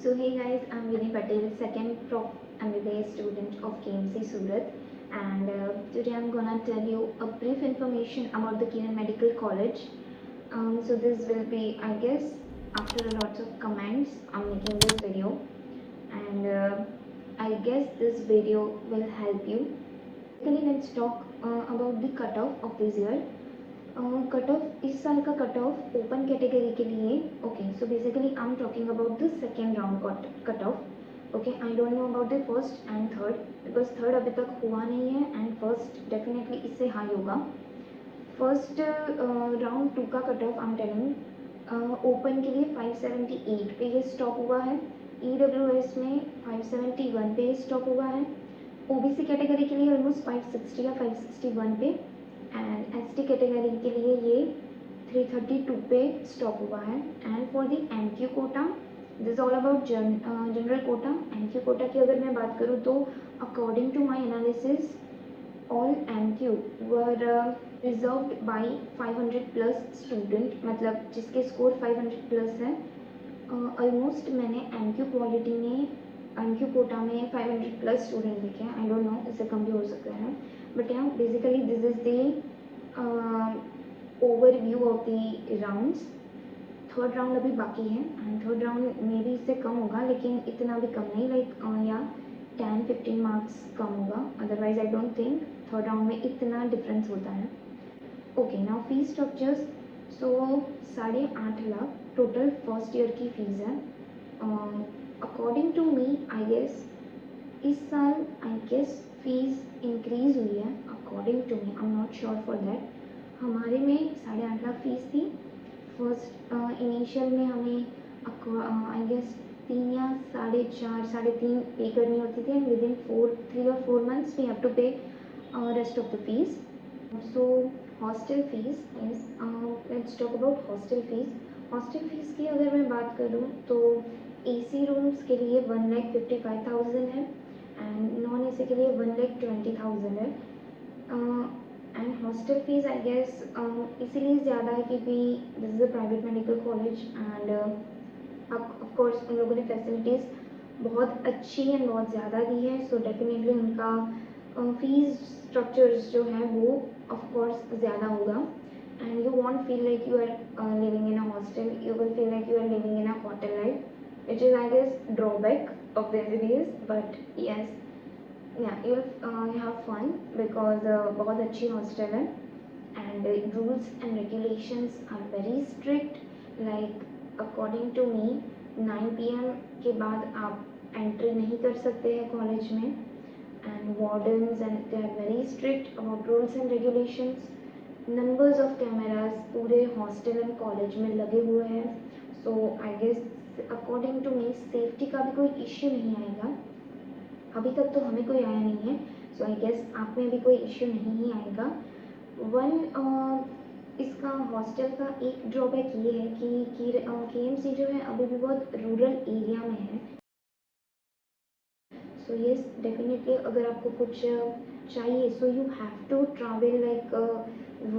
So hey guys, I'm Vinay Patel, second Prof MBBS student of KMC Surat, and today I'm gonna tell you a brief information about the Kiran Medical College. So this will be, I guess, after a lot of comments, I'm making this video, and I guess this video will help you. Basically, let's talk about the cutoff of this year. Cut off इस साल का cut off open category के लिए okay so basically I am talking about the second round cut off okay I don't know about the first and third because third अभी तक हुआ नहीं है एंड फर्स्ट डेफिनेटली इससे हाई होगा. First round 2 का cut off I am telling open के लिए 578 पे ये स्टॉप हुआ है. EWS में 571 पे स्टॉप हुआ है. OBC कैटेगरी के लिए ऑलमोस्ट 560 या 561 पे एंड ST कैटेगरी के लिए ये 332 पे स्टॉप हुआ है. And for the MQ quota this all about general quota. MQ quota की अगर मैं बात करूँ तो according to my analysis all MQ were reserved by 500 plus student, मतलब जिसके स्कोर 500 प्लस है. ऑलमोस्ट मैंने MQ क्वालिटी में MQ कोटा में 500 प्लस स्टूडेंट देखे हैं. आई डोंट नो, इससे कम भी हो सकता है, बट यहाँ basically this is the overview of the rounds. Third round अभी बाकी है एंड थर्ड राउंड में भी इससे कम होगा, लेकिन इतना भी कम नहीं, लाइक या 10-15 मार्क्स कम होगा. Otherwise I don't think third round में इतना डिफरेंस होता है. Okay, now fees structures. So 8.5 lakh total first year की फीस है. According to me I guess इस साल आई गेस फीस इंक्रीज हुई है. According to me, I am not sure for that. हमारे में 8.5 लाख फीस थी. फर्स्ट इनिशियल में हमें आई गेस 3 या 4.5 पे करनी होती थी एंड विद इन 3 और 4 मंथ्स वी हैव टू पे rest of the fees. So hostel fees is, let's talk about hostel fees. Hostel fees की अगर मैं बात करूँ तो AC रूम्स के लिए 1,55,000 है एंड नॉन AC के लिए 1,20,000 है. And hostel fees I guess इसीलिए ज़्यादा है क्योंकि this is a private medical college and of course उन लोगों ने फैसिलिटीज़ बहुत अच्छी एंड बहुत ज़्यादा दी है. सो डेफिनेटली उनका फीस स्ट्रक्चर्स जो है वो ऑफकोर्स ज़्यादा होगा. And you won't feel like you are living in a hostel, you will feel like you are living in a hotel life, which is I guess drawback of the MBBS, but yes, yeah, you have fun because बहुत अच्छी hostel है and rules and regulations are very strict. Like according to me 9 PM के बाद आप entry नहीं कर सकते हैं कॉलेज में and wardens and they are very strict about rules and regulations. Numbers of cameras पूरे हॉस्टल एंड कॉलेज में लगे हुए हैं. So I guess according to me safety का भी कोई इश्यू नहीं आएगा. अभी तक तो हमें कोई आया नहीं है. सो आई गेस आप में भी कोई इश्यू नहीं ही आएगा. इसका हॉस्टल का एक ड्रॉबैक ये है कि KMC जो है अभी भी बहुत रूरल एरिया में है. सो येस डेफिनेटली अगर आपको कुछ चाहिए so you have to travel like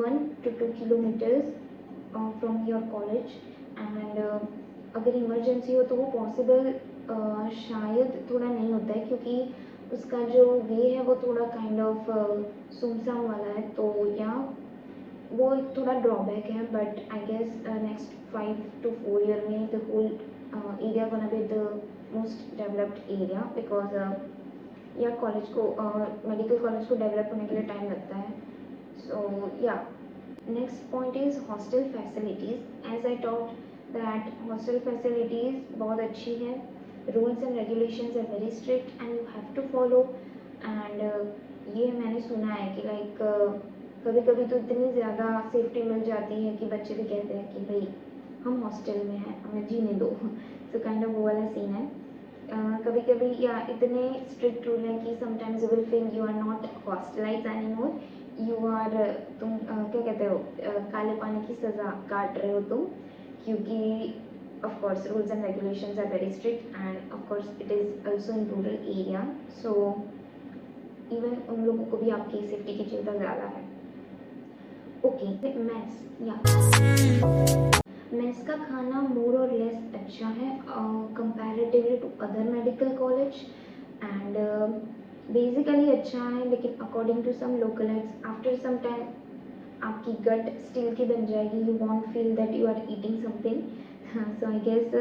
1 to 2 kilometers from your college. And अगर इमरजेंसी हो तो वो पॉसिबल शायद थोड़ा नहीं होता है क्योंकि उसका जो वे है वो थोड़ा काइंड ऑफ सुमसाम वाला है. तो या वो एक थोड़ा ड्रॉबैक है, but I guess next 5 to 4 year में the whole area gonna be the most developed area because yeah college को मेडिकल कॉलेज को डेवलप होने के लिए टाइम लगता है. So yeah next point is hostel facilities. As I talked that hostel facilities बहुत अच्छी है. Rules and regulations are very strict and you have to follow. And ये मैंने सुना है कि लाइक कभी कभी तो इतनी ज़्यादा सेफ्टी मिल जाती है कि बच्चे भी कहते हैं कि भाई हम हॉस्टल में हैं, हमें जीने दो. सो काइंड ऑफ वो वाला सीन है. कभी कभी या इतने स्ट्रिक्ट रूल हैं कि sometimes you will feel you are not hostelise anymore, you are तुम क्या कहते हो काले पानी की सज़ा काट रहे हो तुम, क्योंकि of course rules and regulations are very strict and of course it is also in rural area. So even उन लोगों को भी आपकी सेफ्टी की चिंता ज़्यादा है. ओके, मेस का खाना मोर और लेस अच्छा है comparatively other medical college and basically अच्छा है, लेकिन according to some localites after some time आपकी गट स्टील की बन जाएगी, you won't feel that you are eating something. So I guess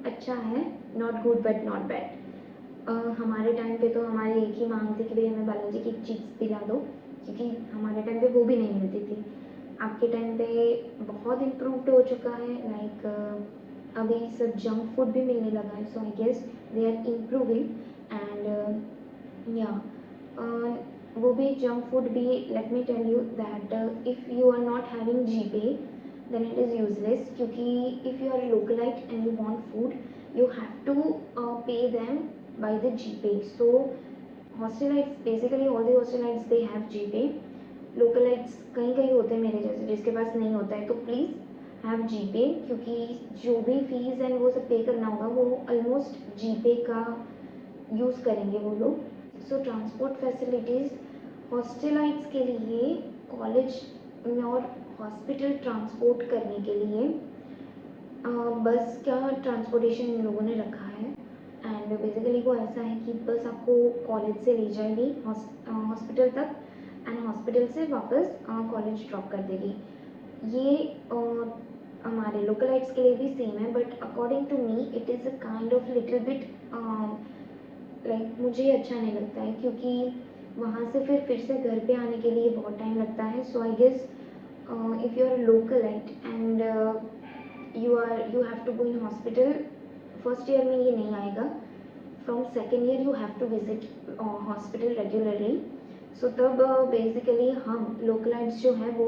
अच्छा है, not good but not bad. हमारे टाइम पे तो हमारी एक ही मांग थी कि भाई हमें बालाजी की चिप्स दिला दो, क्योंकि हमारे टाइम पे वो भी नहीं मिलती थी। आपके टाइम पे बहुत इम्प्रूव्ड हो चुका है, लाइक अभी सब जंक फूड भी मिलने लगा है, so I guess they are improving and yeah वो भी जंक फूड भी, let me tell you that if you are not having GPay then it is useless, क्योंकि if you are a localite and you want food you have to pay them by the GPay. So hostelites, basically all the hostelites they have GPay. Localites कहीं कहीं होते हैं मेरे जैसे जिसके पास नहीं होता है, तो प्लीज़ हैव GPay, क्योंकि जो भी फीस एंड वो सब पे करना होगा वो ऑलमोस्ट GPay का यूज़ करेंगे वो लोग। सो ट्रांसपोर्ट फैसिलिटीज़ हॉस्टलाइट्स के लिए कॉलेज में और हॉस्पिटल ट्रांसपोर्ट करने के लिए बस का ट्रांसपोर्टेशन इन लोगों ने रखा है एंड बेसिकली वो ऐसा है कि बस आपको कॉलेज से ले जाएगी हॉस्पिटल तक एंड हॉस्पिटल से वापस कॉलेज ड्रॉप कर देगी। ये हमारे लोकलाइट्स के लिए भी सेम है, but according to me it is a kind of little bit like मुझे अच्छा नहीं लगता है, क्योंकि वहाँ से फिर से घर पे आने के लिए बहुत टाइम लगता है। So I guess if you are a localite and you have to go in hospital, first year में ये नहीं आएगा, from second year you have to visit hospital regularly. So तब बेसिकली हम लोकलाइट्स जो है वो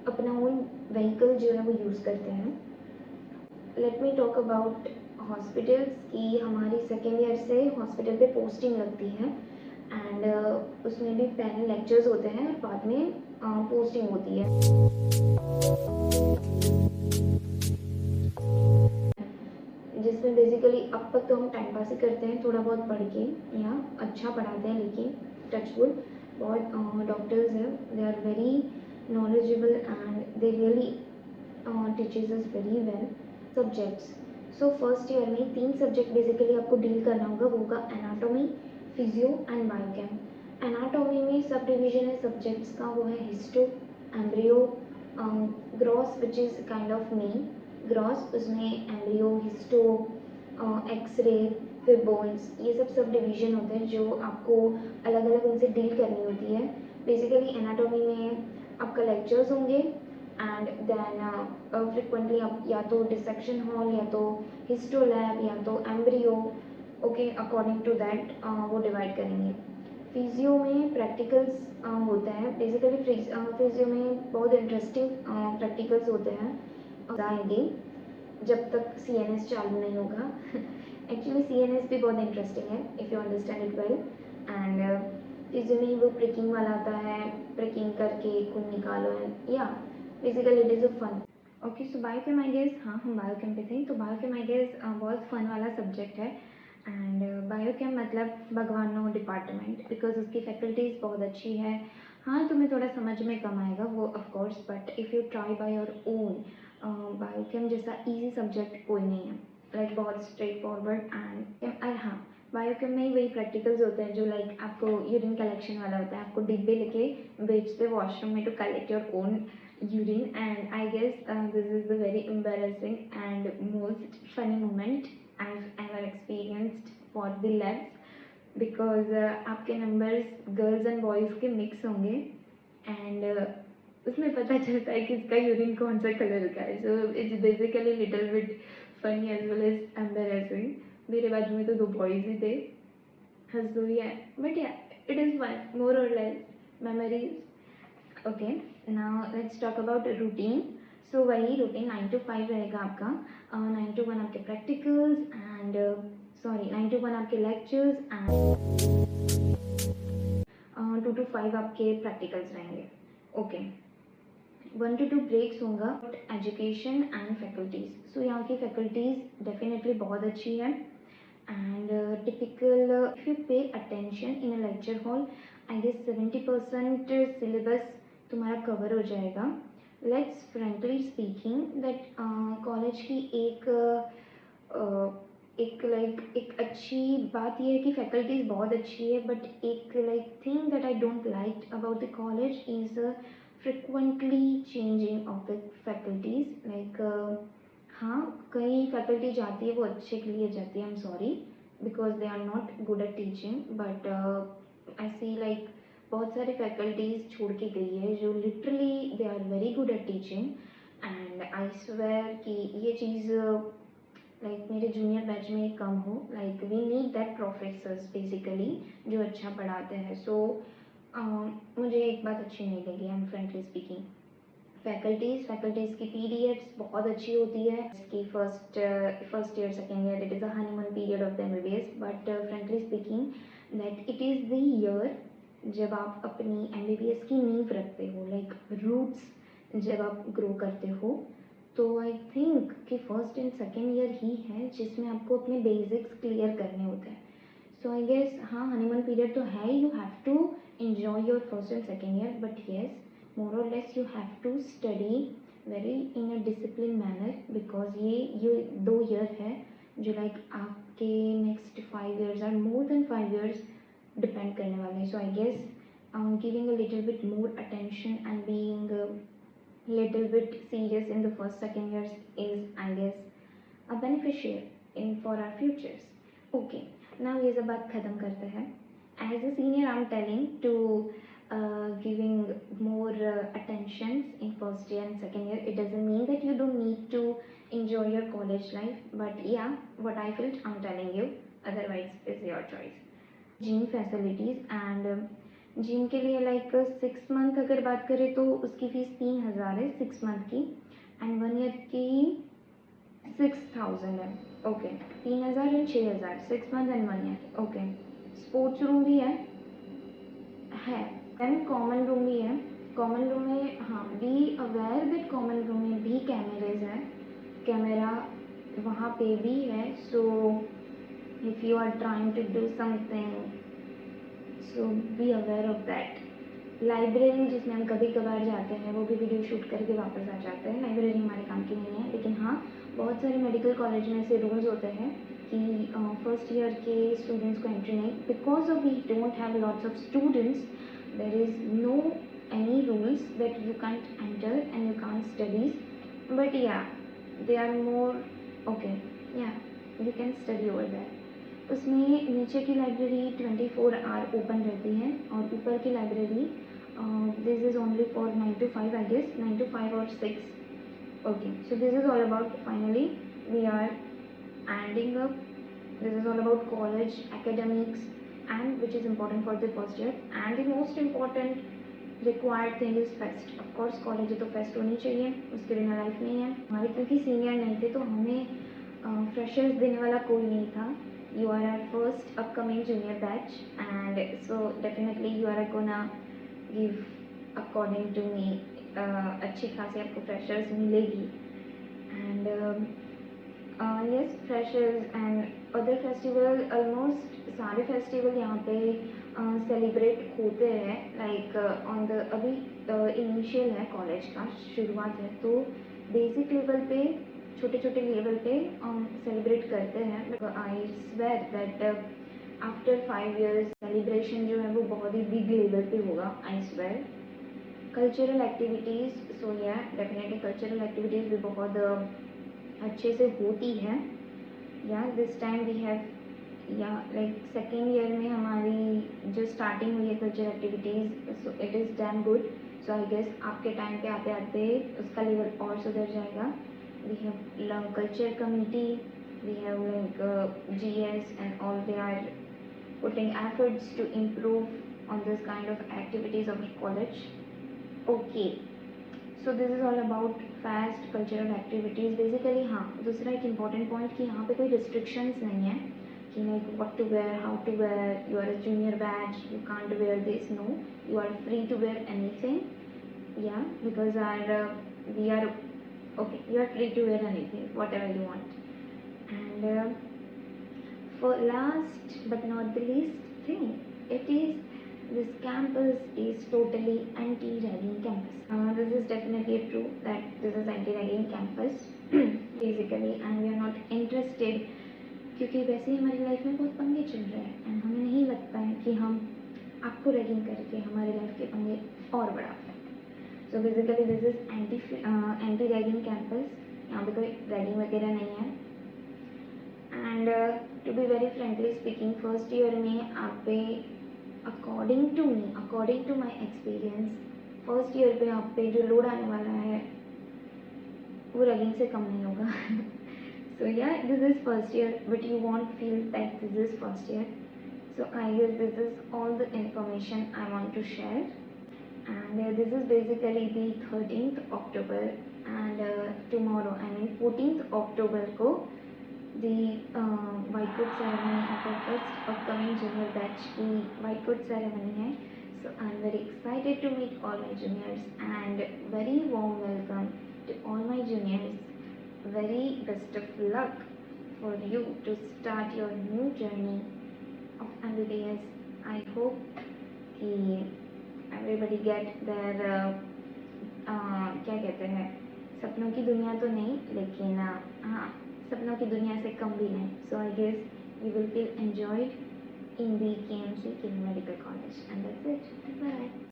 अपना ओन व्हीकल जो है वो यूज़ करते हैं। Let me talk about hospitals की हमारी सेकेंड ईयर से हॉस्पिटल पे पोस्टिंग लगती है एंड उसमें भी पहले लेक्चर्स होते हैं और बाद में पोस्टिंग होती है, जिसमें बेसिकली अब तक तो हम टाइम पास ही करते हैं थोड़ा बहुत पढ़ के, या अच्छा पढ़ाते हैं, लेकिन टचवुड बहुत डॉक्टर्स हैं, they are very knowledgeable and they really teaches us very well. Subjects, so first year में 3 सब्जेक्ट बेसिकली आपको डील करना होगा, वो होगा anatomy, physio and biochem. Anatomy में सब डिवीजन है सब्जेक्ट्स का, वो है histo, embryo, gross which is kind of main gross, उसमें एम्ब्रियो, हिस्टो, एक्सरे, फिर बोन्स, ये सब डिवीजन होते हैं जो आपको अलग अलग उनसे डील करनी होती है। बेसिकली एनाटॉमी में आपका लेक्चर्स होंगे एंड देन फ्रिक्वेंटली आप या तो डिसेक्शन हॉल या तो हिस्टो लैब या तो embryo, okay, according to that वो डिवाइड करेंगे। फिजियो में प्रैक्टिकल्स होते हैं, बेसिकली फिजियो में बहुत इंटरेस्टिंग प्रैक्टिकल्स होते हैं, आएंगे जब तक CNS चालू नहीं होगा। एक्चुअली CNS भी बहुत इंटरेस्टिंग है if you understand it well and physio में वो प्रिकिंग वाला आता है, प्रिकिंग करके खून निकालो एंड या basically it is a fun. Okay, so biochem I guess, हाँ हम बायोकेम पे थे, तो बायोकेम आई गेस बहुत फन वाला सब्जेक्ट है एंड बायोकेम मतलब भगवानों डिपार्टमेंट, बिकॉज उसकी फैकल्टीज़ बहुत अच्छी है। हाँ तुम्हें थोड़ा समझ में कम आएगा वो of course, but if you try by your own, biochem जैसा इजी सब्जेक्ट कोई नहीं है, लाइक बहुत स्ट्रेट फॉरवर्ड एंड हाँ बायोकेम में ही वही प्रैक्टिकल्स होते हैं जो लाइक आपको यूरिन कलेक्शन वाला होता है, आपको डिब्बे लेके भेजते वॉशरूम में to collect your own urine, and I guess this is the very embarrassing and most funny moment I've ever experienced for the labs, because आपके numbers girls and boys के mix होंगे and उसमें पता चलता है कि इसका यूरिन कौन सा कलर का है, so it's basically little bit funny as well as embarrassing. मेरे बाजू में तो 2 बॉयज़ ही थे, हंसो ही है, बट या it is fun, more or less memories. Okay, now let's talk about routine. So वही रूटीन 9 to 5 रहेगा आपका, 9 to 1 आपके प्रैक्टिकल्स एंड 9 to 1 आपके लेक्चर्स एंड 2 to 5 आपके प्रैक्टिकल्स रहेंगे। ओके, 1 to 2 ब्रेक्स होगा। एजुकेशन एंड फैकल्टीज़, सो यहाँ की फैकल्टीज़ डेफिनेटली बहुत अच्छी है and typical if you pay attention in a lecture hall I guess 70% syllabus तुम्हारा कवर हो जाएगा। Let's frankly speaking that college की एक एक अच्छी बात ये है कि फैकल्टीज़ बहुत अच्छी है, बट एक thing that I don't like about the college is frequently changing of the faculties. हाँ, कई फैकल्टी जाती है वो अच्छे के लिए जाती है, I am sorry because they are not good at teaching, but I see बहुत सारे फैकल्टीज़ छोड़ के गई है जो literally they are very good at teaching. And I swear कि ये चीज़ मेरे जूनियर बैच में कम हो। We need that professors basically जो अच्छा पढ़ाते हैं। सो मुझे एक बात अच्छी नहीं लगी, I am frankly speaking. Faculties की पीडीएफ्स बहुत अच्छी होती है। इसकी first year second year it is a honeymoon period of the MBBS, but frankly speaking that it is the year जब आप अपनी एमबीबीएस की नींव रखते हो, रूट्स जब आप ग्रो करते हो। तो आई थिंक कि फर्स्ट एंड सेकेंड ईयर ही है जिसमें आपको अपने बेसिक्स क्लियर करने होते हैं। सो आई गेस हाँ, हनीमून पीरियड तो है, you have to enjoy your first and second year, but yes, more or less you have to study very in a disciplined manner, because ये 2 year है जो आपके next 5 years or more than 5 years depend करने वाले हैं। So I guess giving a little bit more attention and being little bit serious in the first second years is, I guess, a beneficial in for our futures. Okay, now ये सब बात ख़त्म करते हैं। As a senior, I'm telling to giving more attentions in first year and second year. It doesn't mean that you don't need to enjoy your college life, but yeah, what I felt, I'm telling you. Otherwise, it's your choice. Gym facilities and gym के लिए 6 month अगर बात करें तो उसकी fees 3,000 है 6 month की, and 1 year की 6,000 है। Okay, 3,000 and 6,000 6 month and 1 year. Okay, sports room भी है एंड कॉमन रूम भी है। कॉमन रूम में हाँ, be aware that common room में भी कैमरेज है, कैमरा वहाँ पे भी है। So if you are trying to do something, so be aware of that. Library जिसमें हम कभी कभार जाते हैं वो भी वीडियो शूट करके वापस आ जाते हैं। लाइब्रेरी हमारे काम की नहीं है, लेकिन हाँ, बहुत सारे मेडिकल कॉलेज में ऐसे रूल्स होते हैं कि फर्स्ट ईयर के स्टूडेंट्स को एंट्री नहीं, because of we don't have lots of students, there is no any rules that you can't enter and you can't studies, but yeah, they are more okay, yeah, you can study over there। उसमें नीचे की library 24 our open रहती है, और ऊपर की library this is only for 9 to 5, I guess 9 to 5 or 6। Okay, so this is all about, finally we are ending up. This is all about college academics and which is important for the first year, and the most important required thing is fest. Of course college है तो fest होनी चाहिए, उसके बिना life नहीं है हमारी। क्योंकि सीनियर नहीं थे तो हमें फ्रेशर्स देने वाला कोई नहीं था। You are are first upcoming junior batch, and so definitely you are gonna give according to me अच्छी खासी आपको फ्रेशर्स मिलेगी। And yes, freshers and other festival, almost सारे फेस्टिवल यहाँ पे सेलिब्रेट होते हैं। ऑन द अभी इनिशियल है कॉलेज का, शुरुआत है, तो बेसिक लेवल पे छोटे छोटे लेवल पे सेलिब्रेट करते हैं। I swear that after 5 years celebration जो है वो बहुत ही बिग लेवल पे होगा, आई स्वेयर। कल्चरल एक्टिविटीज़, सो या डेफिनेटली कल्चरल एक्टिविटीज़ भी बहुत अच्छे से होती है। या दिस टाइम वी हैव, या सेकेंड ईयर में हमारी जो स्टार्टिंग हुई है culture activities, so it is damn good. So I guess आपके टाइम पे आते आते उसका लेवल और सुधर जाएगा। We have culture committee, we have GS and all, they are putting efforts to improve on this kind of activities of college। Okay, so this is all about fast cultural activities basically. हाँ, दूसरा एक important point कि यहाँ पे कोई restrictions नहीं है कि what to wear, how to wear, you are a junior batch, you can't wear this, no, you are free to wear anything. Yeah because we are okay, you are free to wear anything whatever you want. And for last but not the least thing, it is this campus is totally anti-ragging campus. This is definitely true that this is anti-ragging campus basically, and we are not interested क्योंकि वैसे ही हमारी life में बहुत पंगे चल रहे हैं and हमें नहीं लगता है कि हम आपको रैगिंग करके हमारे लाइफ के पंगे और बढ़ा पाए। So basically this is anti ragging campus. यहाँ पे कोई रैगिंग वगैरह नहीं है। And to be very frankly speaking, first year में आप पे according to my experience, first year पे आप पे जो लोड आने वाला है वो रैगिंग से कम नहीं होगा। So yeah, this is first year, but you won't feel that this is first year. So I guess this is all the information I want to share. And this is basically the 13th October, and tomorrow, I mean 14th October को the white coat ceremony of our first upcoming junior batch की white coat ceremony है. So I'm very excited to meet all my juniors and very warm welcome to all my juniors. Very best of luck for you to start your new journey of MBBS. I hope कि everybody get their क्या कहते हैं, सपनों की दुनिया तो नहीं, लेकिन हाँ, सपनों की दुनिया से कम भी नहीं. So I guess you will feel enjoyed in the KMC, King Medical College, and that's it. Bye.